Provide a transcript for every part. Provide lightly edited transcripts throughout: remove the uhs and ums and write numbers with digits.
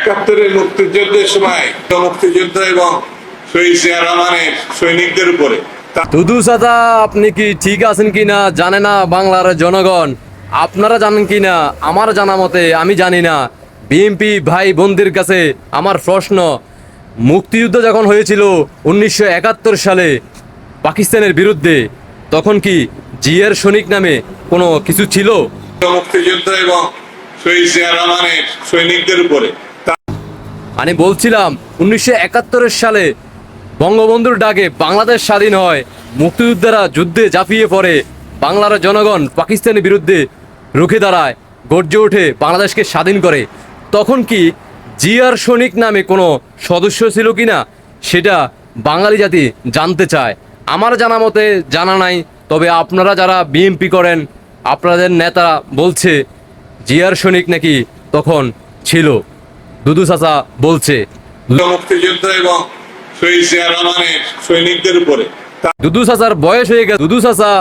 একাত্তরের মুক্তিযুদ্ধের সময় মুক্তিযুদ্ধ এবং শহীদ জিয়া রহমানের সৈনিকদের উপরে দুদু চাচা, আপনি কি ঠিক আছেন কিনা জানে না বাংলার জনগণ। আপনারা জানেন কিনা আমার জানা মতে আমি জানি না। বিএনপি ভাই বোনদের কাছে আমার প্রশ্ন, মুক্তিযুদ্ধ যখন হয়েছিল 1971 সালে পাকিস্তানের বিরুদ্ধে, তখন কি জিয়ার সৈনিক নামে কোনো কিছু ছিল? মুক্তিযুদ্ধ এবং শহীদ জিয়া রহমানের সৈনিকদের উপরে আমি বলছিলাম 1971 সালে বঙ্গবন্ধুর ডাকে বাংলাদেশ স্বাধীন হয়, মুক্তিযোদ্ধারা যুদ্ধে ঝাঁপিয়ে পড়ে, বাংলার জনগণ পাকিস্তানের বিরুদ্ধে রুখে দাঁড়ায়, গর্জে ওঠে, বাংলাদেশকে স্বাধীন করে। তখন কি জিয়ার সৈনিক নামে কোনো সদস্য ছিল কিনা সেটা বাঙালি জাতি জানতে চায়। আমার জানা মতে জানা নাই, তবে আপনারা যারা বিএনপি করেন আপনাদের নেতা বলছে জিয়ার সৈনিক নাকি তখন ছিল। দুদু চাচা বলছে মুক্তিযুদ্ধ এবং শহীদ জিয়া রহমানের সৈনিকদের উপরে দুদু চাচার বয়স হয়ে গেছে। দুদু চাচা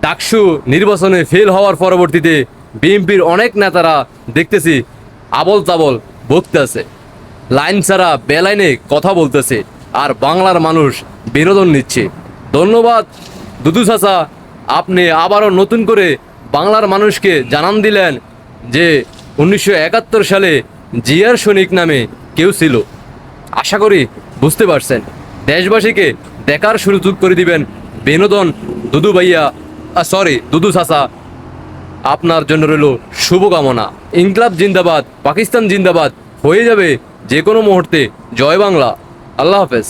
ডাকসু নির্বাচনে ফেল হওয়ার পরবর্তীতে বিএনপির অনেক নেতারা দেখতেছি আবল তাবল বকতেছে, লাইন ছাড়া বেলাইনে কথা বলতেছে, আর বাংলার মানুষ বিনোদন নিচ্ছে। ধন্যবাদ দুদু চাচা, আপনি আবারও নতুন করে বাংলার মানুষকে জানান দিলেন যে 1971 সালে জিয়ার সৈনিক নামে কেউ ছিল। আশা করি বুঝতে পারছেন। দেশবাসীকে দেখার সুযোগ করে দিবেন বিনোদন। দুদু ভাইয়া, দুদু চাচা, আপনার জন্য রইল শুভকামনা। ইনকলাব জিন্দাবাদ, পাকিস্তান জিন্দাবাদ হয়ে যাবে যে কোনো মুহূর্তে। জয় বাংলা, আল্লাহ হাফেজ।